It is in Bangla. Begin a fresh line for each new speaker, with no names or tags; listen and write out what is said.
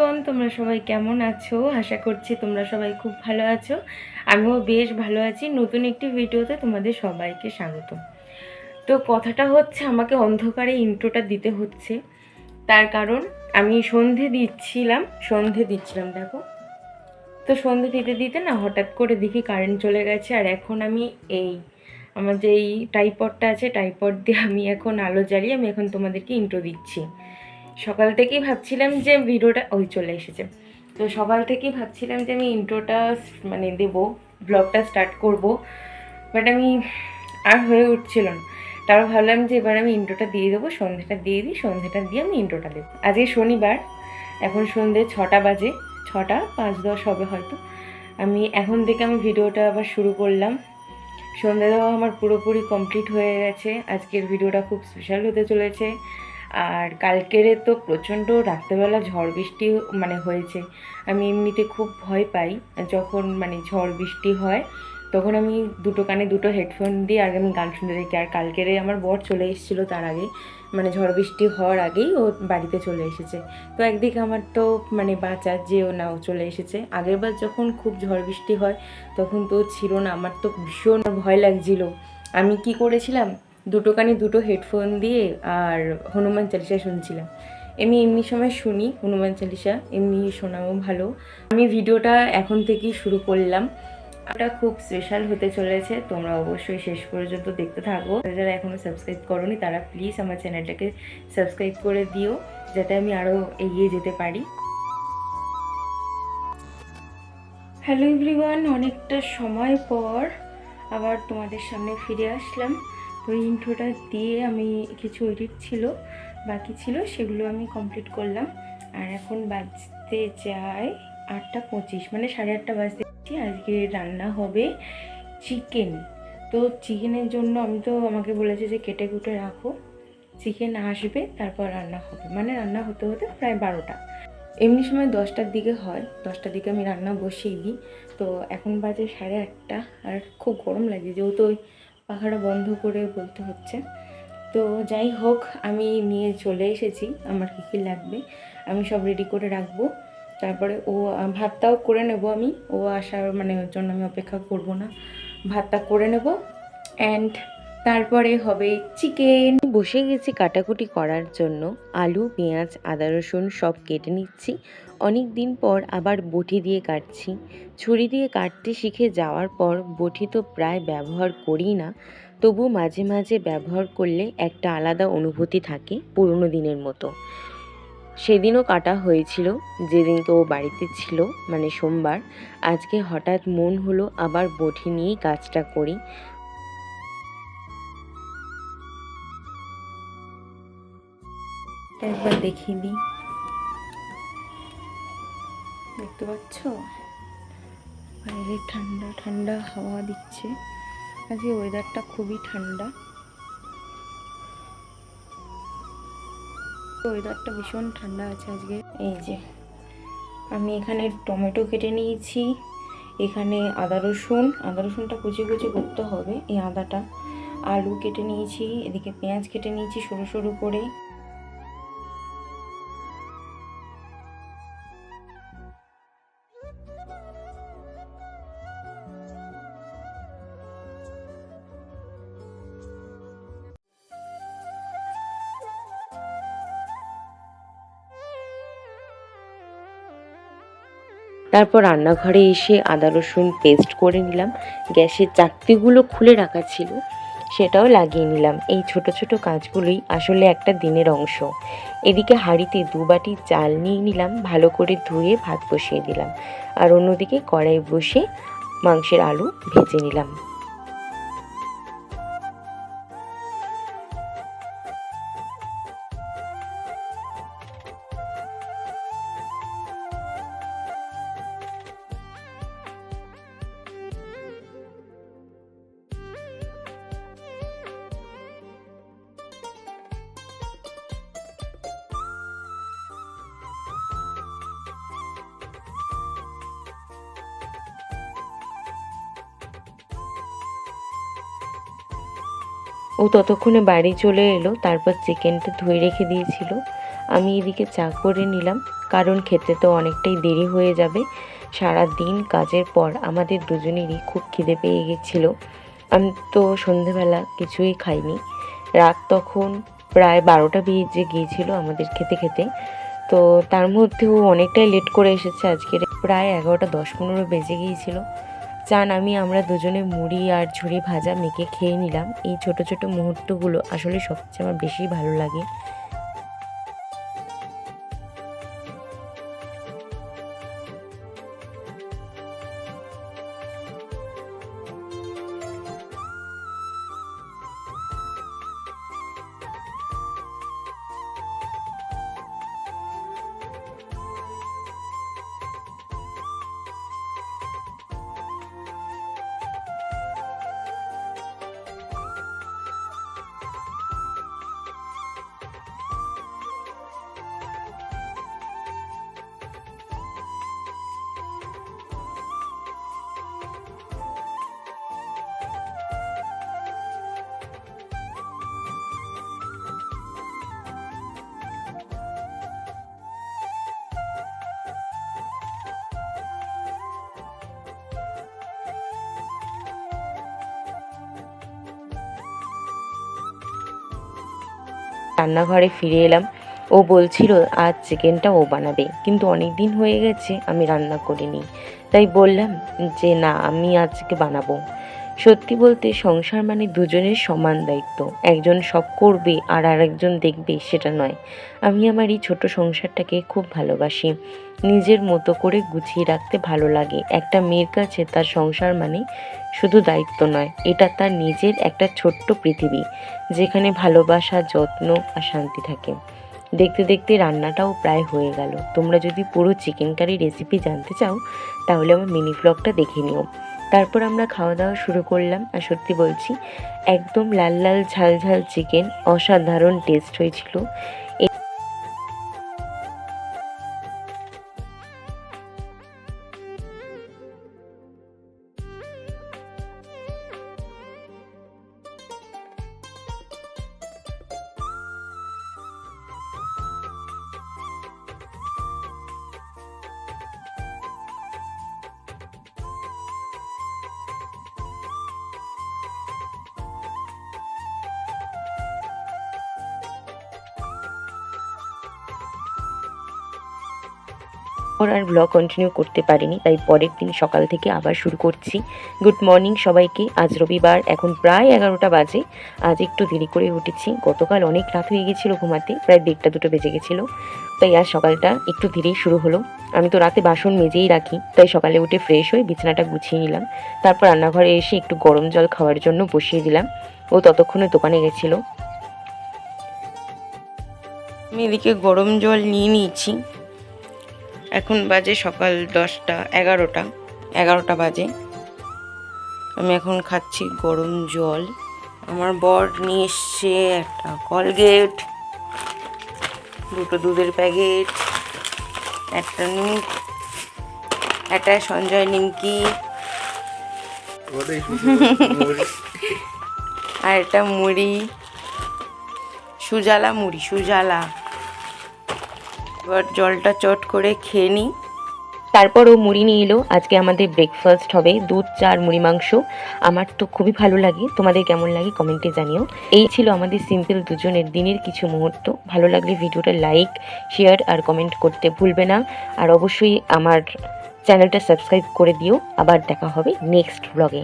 এভরিওয়ান, তোমরা সবাই কেমন আছো? আশা করছি তোমরা সবাই খুব ভালো আছো। আমিও বেশ ভালো আছি। নতুন একটি ভিডিওতে তোমাদের সবাইকে স্বাগত। তো কথাটা হচ্ছে, আমাকে অন্ধকারে ইন্ট্রোটা দিতে হচ্ছে। তার কারণ আমি সন্ধে দিচ্ছিলাম দেখো। তো সন্ধে দিতে দিতে না হঠাৎ করে দেখি কারেন্ট চলে গেছে। আর এখন আমি আমার যে এই ট্রাইপডটা আছে, ট্রাইপড দিয়ে আমি এখন আলো জ্বালিয়ে আমি এখন তোমাদেরকে ইন্ট্রো দিচ্ছি। সকাল থেকেই ভাবছিলাম যে ভিডিওটা চলে এসেছে। তো সকাল থেকেই ভাবছিলাম যে আমি ইন্ট্রোটা দেবো, ব্লগটা স্টার্ট করব, বাট আমি আর হয়ে উঠছিল না। তারপর ভাবলাম যে এবার আমি ইন্ট্রোটা দিয়ে দেবো, সন্ধ্যেটা দিয়ে আমি ইন্ট্রোটা দেবো। আজকে শনিবার, এখন সন্ধ্যে 6টা বাজে, 6টা 5-10 হবে হয়তো। এখন থেকে আমি ভিডিওটা আবার শুরু করলাম। সন্ধ্যে দেওয়া আমার পুরোপুরি কমপ্লিট হয়ে গেছে। আজকের ভিডিওটা খুব স্পেশাল হতে চলেছে। আর কালকের তো প্রচণ্ড রাত্রেবেলা ঝড় বৃষ্টি হয়েছে। আমি এমনিতে খুব ভয় পাই যখন ঝড় বৃষ্টি হয়, তখন আমি দুটো কানে দুটো হেডফোন দিয়ে আগে আমি গান শুনতে থাকি। আর কালকের আমার বর চলে এসেছিলো তার আগে, ঝড় বৃষ্টি হওয়ার আগেই ও বাড়িতে চলে এসেছে। তো একদিকে আমার তো বাঁচার যে ও না, ও চলে এসেছে। আগেরবার যখন খুব ঝড় বৃষ্টি হয় তখন তো ছিল না, আমার তো ভীষণ ভয় লাগছিল। আমি কি করেছিলাম, দুটো কানে দুটো হেডফোন দিয়ে আর হনুমান চালিসা শুনছিলাম। এমনি সময় শুনি হনুমান চালিসা, এমনি শোনাও ভালো। আমি ভিডিওটা এখন থেকেই শুরু করলাম। এটা খুব স্পেশাল হতে চলেছে, তোমরা অবশ্যই শেষ পর্যন্ত দেখতে থাকো। যারা এখনও সাবস্ক্রাইব করোনি তারা প্লিজ আমার চ্যানেলটাকে সাবস্ক্রাইব করে দিও, যাতে আমি আরও এগিয়ে যেতে পারি। হ্যালো এভরিওয়ান, অনেকটা সময় পর আবার তোমাদের সামনে ফিরে আসলাম। তো ইন্ট্রোটা দিয়ে আমি কিছু এডিট বাকি ছিল, সেগুলো আমি কমপ্লিট করলাম। আর এখন বাজতে যায় 8:25, 8:30 বাজতে। আজকে রান্না হবে চিকেন। তো চিকেনের জন্য আমাকে বলেছে যে কেটে কুটে রাখো, চিকেন আসবে তারপর রান্না হবে, রান্না হতে হতে প্রায় 12টা। এমনি সময় 10টার দিকে হয়, 10টার দিকে আমি রান্না বসিয়ে দিই। তো এখন বাজে 8:30। আর খুব গরম লাগে, যেহেতু ওই পাখাটা বন্ধ করে বলতে হচ্ছে। তো যাই হোক, আমি নিয়ে চলে এসেছি আমার কী কী লাগবে, আমি সব রেডি করে রাখবো। তারপরে ভাতটাও করে নেব আমি, ও আসার ওর জন্য আমি অপেক্ষা করব না, ভাতটা করে নেব। অ্যান্ড তারপরে হবে চিকেন। বসে গেছি কাটাকুটি করার জন্য। আলু, পেঁয়াজ, আদা, রসুন সব কেটে নিচ্ছি। অনেক দিন পর আবার বটি দিয়ে কাটছি। ছুরি দিয়ে কাটতে শিখে যাওয়ার পর বটি তো প্রায় ব্যবহার করি না, তবু মাঝে মাঝে ব্যবহার করলে একটা আলাদা অনুভূতি থাকে, পুরনো দিনের মতো। সেদিনও কাটা হয়েছিল, যেদিনকে ও বাড়িতে ছিল, সোমবার। আজকে হঠাৎ মন হলো আবার বটি নিয়েই কাজটা করি। একবার দেখিয়ে দিই, দেখতে পাচ্ছ বাইরে ঠান্ডা ঠান্ডা হাওয়া দিচ্ছে। আজকে ওয়েদারটা খুবই ঠান্ডা, ওয়েদারটা ভীষণ ঠান্ডা আছে আজকে। এই যে আমি এখানে টমেটো কেটে নিয়েছি, এখানে আদা রসুনটা কুচি কুচি করতে হবে, এই আদাটা। আলু কেটে নিয়েছি, এদিকে পেঁয়াজ কেটে নিয়েছি সরু সরু করে। তারপর রান্নাঘরে এসে আদা রসুন পেস্ট করে নিলাম। গ্যাসের চাকতিগুলো খুলে রাখা ছিল, সেটাও লাগিয়ে নিলাম। এই ছোট ছোট কাজগুলোই আসলে একটা দিনের অংশ। এদিকে হাঁড়িতে 2 বাটি চাল নিয়ে নিলাম, ভালো করে ধুয়ে ভাত বসিয়ে দিলাম। আর অন্যদিকে কড়াই বসে মাংসের আলু ভেজে নিলাম। ও ততক্ষণে বাড়ি চলে এলো, তারপর চিকেনটা ধুয়ে রেখে দিয়েছিল। আমি এদিকে চা করে নিলাম, কারণ খেতে তো অনেকটাই দেরি হয়ে যাবে। সারা দিন কাজের পর আমাদের দুজনেরই খুব খিদে পেয়ে গেছিলো। আমি তো সন্ধেবেলা কিছুই খাইনি। রাত তখন প্রায় 12টা বেজে গিয়েছিল আমাদের খেতে খেতে। তো তার মধ্যেও অনেকটাই লেট করে এসেছে, আজকের প্রায় 11টা 10-15 বেজে গিয়েছিল। চা নামিয়ে আমরা দুজনে মুড়ি আর ঝুড়ি ভাজা মেখে খেয়ে নিলাম। এই ছোট ছোট মুহূর্তগুলো আসলে সবচেয়ে আমার বেশি ভালো লাগে। রান্নাঘরে ফিরে এলাম। ও বলছিল আজ চিকেনটা ও বানাবে, কিন্তু অনেক দিন হয়ে গেছে আমি রান্না করিনি, তাই বললাম যে না, আমি আজকে বানাবো। সত্যি বলতে সংসার মানে দুজনের সমান দায়িত্ব, একজন সব করবে আর আরেকজন দেখবে সেটা নয়। আমি আমার এই ছোট সংসারটাকে খুব ভালোবাসি, নিজের মতো করে গুছিয়ে রাখতে ভালো লাগে। একটা মেয়ের কাছে তার সংসার মানে শুধু দায়িত্ব নয়, এটা তার নিজের একটা ছোট্ট পৃথিবী, যেখানে ভালোবাসা, যত্ন আর শান্তি থাকে। দেখতে দেখতে রান্নাটাও প্রায় হয়ে গেল। তোমরা যদি পুরো চিকেন কারি রেসিপি জানতে চাও তাহলে আমার মিনি ব্লগটা দেখে নিও। তারপর আমরা খাওয়া দাওয়া শুরু করলাম, আর সত্যি বলছি একদম লাল লাল ঝাল ঝাল চিকেন, অসাধারণ টেস্ট হয়েছিল। আর ব্লগ কন্টিনিউ করতে পারিনি, তাই পরের দিন সকাল থেকে আবার শুরু করছি। গুড মর্নিং সবাইকে। আজ রবিবার, এখন প্রায় 11টা বাজে। আজ একটু দেরি করে উঠেছি, গতকাল অনেক রাত হয়ে গেছিলো ঘুমাতে, প্রায় 1:30-2টো বেজে গেছিলো, তাই আজ সকালটা একটু ধীরেই শুরু হলো। আমি তো রাতে বাসন মেজেই রাখি, তাই সকালে উঠে ফ্রেশ হয়ে বিছানাটা গুছিয়ে নিলাম। তারপর রান্নাঘরে এসে একটু গরম জল খাওয়ার জন্য বসিয়ে দিলাম। ও ততক্ষণে দোকানে গেছিলো। আমি এদিকে গরম জল নিয়ে নিয়েছি। এখন বাজে সকাল 10টা 11টা বাজে। আমি এখন খাচ্ছি গরম জল। আমার বর নিয়ে এসছে একটা কলগেট, 2টো দুধের প্যাকেট, একটা সঞ্জয় নিমকি, আর একটা মুড়ি, সুজালা মুড়ি, সুজালা। এবার জলটা চট করে খেয়ে নিই। তারপর ও মুড়ি নিয়ে এলো। আজকে আমাদের ব্রেকফাস্ট হবে দুধ, চা আর মুড়ি মাংস। আমার তো খুবই ভালো লাগে, তোমাদের কেমন লাগে কমেন্টে জানিও। এই ছিল আমাদের সিম্পল দুজনের দিনের কিছু মুহূর্ত। ভালো লাগলে ভিডিওটা লাইক, শেয়ার আর কমেন্ট করতে ভুলবে না। আর অবশ্যই আমার চ্যানেলটা সাবস্ক্রাইব করে দিও। আবার দেখা হবে নেক্সট ব্লগে।